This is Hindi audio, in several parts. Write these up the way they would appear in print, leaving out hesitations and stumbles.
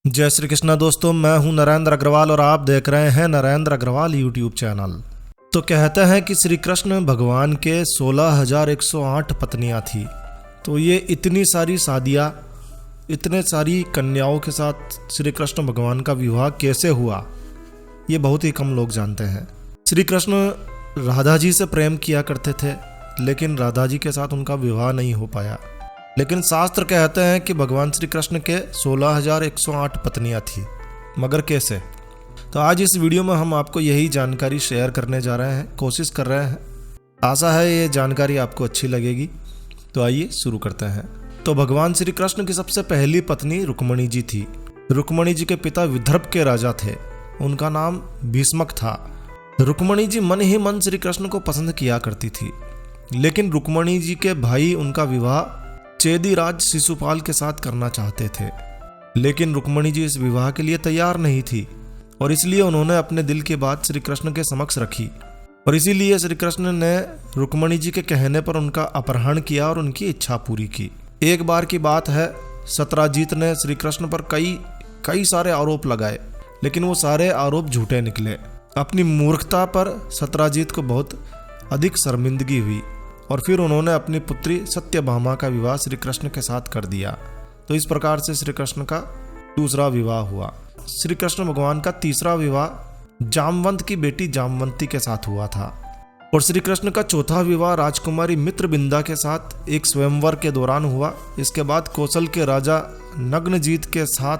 जय श्री कृष्णा दोस्तों, मैं हूं नरेंद्र अग्रवाल और आप देख रहे हैं नरेंद्र अग्रवाल यूट्यूब चैनल। तो कहते हैं कि श्री कृष्ण भगवान के 16,108 पत्नियां थी। तो ये इतनी सारी शादियां, इतने सारी कन्याओं के साथ श्री कृष्ण भगवान का विवाह कैसे हुआ, ये बहुत ही कम लोग जानते हैं। श्री कृष्ण राधा जी से प्रेम किया करते थे, लेकिन राधा जी के साथ उनका विवाह नहीं हो पाया। लेकिन शास्त्र कहते हैं कि भगवान श्री कृष्ण के 16,108 पत्नियां थी, मगर कैसे? तो आज इस वीडियो में हम आपको यही जानकारी शेयर करने जा रहे हैं, कोशिश कर रहे हैं। आशा है ये जानकारी आपको अच्छी लगेगी। तो आइए शुरू करते हैं। तो भगवान श्री कृष्ण की सबसे पहली पत्नी रुक्मणी जी थी। रुक्मणी जी के पिता विदर्भ के राजा थे, उनका नाम भीष्मक था। रुक्मणी जी मन ही मन श्री कृष्ण को पसंद किया करती थी, लेकिन रुक्मणी जी के भाई उनका विवाह चेदी राज शिशुपाल के साथ करना चाहते थे। लेकिन रुक्मणी जी इस विवाह के लिए तैयार नहीं थी और इसलिए उन्होंने अपने दिल की बात श्री कृष्ण के समक्ष रखी और इसीलिए श्री कृष्ण ने रुक्मणी जी के कहने पर उनका अपहरण किया और उनकी इच्छा पूरी की। एक बार की बात है, सत्राजीत ने श्री कृष्ण पर कई सारे आरोप लगाए, लेकिन वो सारे आरोप झूठे निकले। अपनी मूर्खता पर सत्राजीत को बहुत अधिक शर्मिंदगी हुई और फिर उन्होंने अपनी पुत्री सत्यभामा का विवाह श्री कृष्ण के साथ कर दिया। तो इस प्रकार से श्री कृष्ण का दूसरा विवाह हुआ। श्री कृष्ण भगवान का तीसरा विवाह जामवंत की बेटी जामवंती के साथ हुआ था और श्री कृष्ण का चौथा विवाह राजकुमारी मित्रबिंदा के साथ एक स्वयंवर के दौरान हुआ। इसके बाद कौशल के राजा नग्नजीत के साथ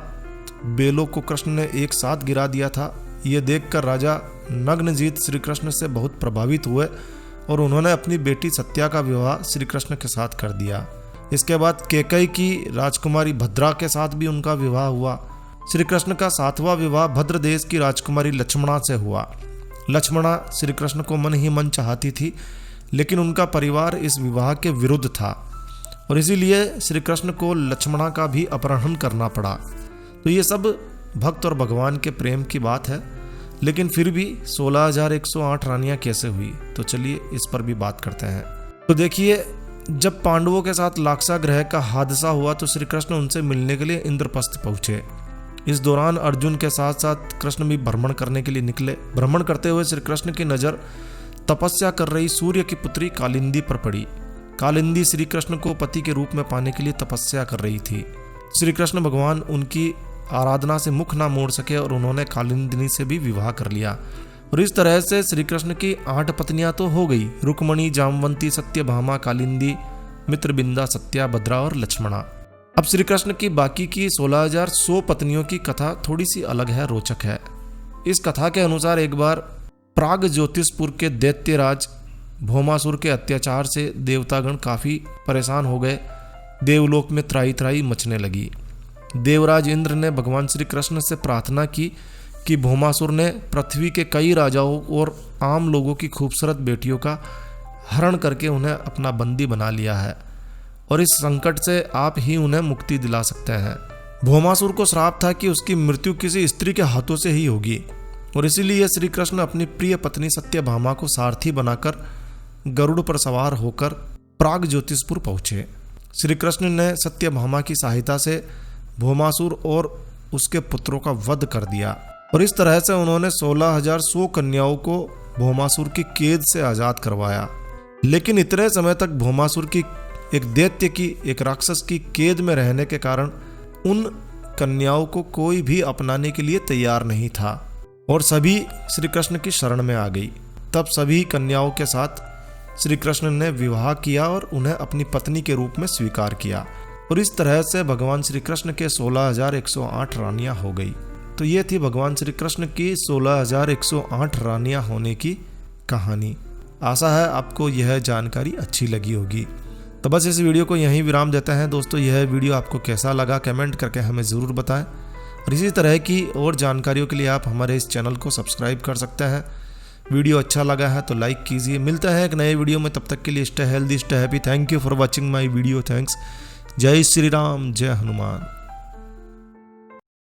बेलों को कृष्ण ने एक साथ गिरा दिया था। ये देखकर राजा नग्नजीत श्री कृष्ण से बहुत प्रभावित हुए और उन्होंने अपनी बेटी सत्या का विवाह श्री कृष्ण के साथ कर दिया। इसके बाद कैकेयी की राजकुमारी भद्रा के साथ भी उनका विवाह हुआ। श्री कृष्ण का सातवां विवाह भद्र देश की राजकुमारी लक्ष्मणा से हुआ। लक्ष्मणा श्री कृष्ण को मन ही मन चाहती थी, लेकिन उनका परिवार इस विवाह के विरुद्ध था और इसीलिए श्री कृष्ण को लक्ष्मणा का भी अपहरण करना पड़ा। तो ये सब भक्त और भगवान के प्रेम की बात है, लेकिन फिर भी 16,108 रानियां कैसे हुई, तो चलिए इस पर भी बात करते हैं। तो देखिए, जब पांडवों के साथ लाक्षागृह का हादसा हुआ तो श्री कृष्ण उनसे मिलने के लिए इंद्रप्रस्थ पहुंचे। इस दौरान अर्जुन के साथ साथ कृष्ण भी भ्रमण करने के लिए निकले। भ्रमण करते हुए श्री कृष्ण की नज़र तपस्या कर रही सूर्य की पुत्री कालिंदी पर पड़ी। कालिंदी श्री कृष्ण को पति के रूप में पाने के लिए तपस्या कर रही थी। श्री कृष्ण भगवान उनकी आराधना से मुख ना मोड़ सके और उन्होंने कालिंदिनी से भी विवाह कर लिया और इस तरह से श्री कृष्ण की 8 पत्नियां तो हो गई, रुक्मणी, जामवंती, सत्यभामा, कालिंदी, मित्रबिंदा, सत्या, भद्रा और लक्ष्मणा। अब श्री कृष्ण की बाकी की 16,100 पत्नियों की कथा थोड़ी सी अलग है, रोचक है। इस कथा के अनुसार एक बार प्राग ज्योतिषपुर के दैत्यराज भौमासुर के अत्याचार से देवतागण काफी परेशान हो गए। देवलोक में त्राही त्राही मचने लगी। देवराज इंद्र ने भगवान श्री कृष्ण से प्रार्थना की कि भौमासुर ने पृथ्वी के कई राजाओं और आम लोगों की खूबसूरत बेटियों का हरण करके उन्हें अपना बंदी बना लिया है और इस संकट से आप ही उन्हें मुक्ति दिला सकते हैं। भौमासुर को श्राप था कि उसकी मृत्यु किसी स्त्री के हाथों से ही होगी और इसीलिए श्री कृष्ण अपनी प्रिय पत्नी सत्यभामा को सारथी बनाकर गरुड़ पर सवार होकर प्राग ज्योतिषपुर पहुंचे। श्री कृष्ण ने सत्यभामा की सहायता से भौमासुर और उसके पुत्रों का वध कर दिया और इस तरह से उन्होंने 16,100 कन्याओं को भौमासुर की कैद से आजाद करवाया। लेकिन इतने समय तक भौमासुर की एक दैत्य की, एक राक्षस की कैद में रहने के कारण उन कन्याओं को कोई भी अपनाने के लिए तैयार नहीं था और सभी श्री कृष्ण की शरण में आ गई। तब सभी कन्याओं के साथ श्री कृष्ण ने विवाह किया और उन्हें अपनी पत्नी के रूप में स्वीकार किया और इस तरह से भगवान श्री कृष्ण के 16,108 रानियां हो गई। तो ये थी भगवान श्री कृष्ण की 16,108 रानियां होने की कहानी। आशा है आपको यह जानकारी अच्छी लगी होगी। तो बस इस वीडियो को यहीं विराम देते हैं दोस्तों। यह वीडियो आपको कैसा लगा कमेंट करके हमें ज़रूर बताएं और इसी तरह की और जानकारियों के लिए आप हमारे इस चैनल को सब्सक्राइब कर सकते हैं। वीडियो अच्छा लगा है तो लाइक कीजिए। मिलते हैं एक नए वीडियो में, तब तक के लिए stay healthy, stay happy. Thank you for watching my video. Thanks. जय श्री राम, जय हनुमान।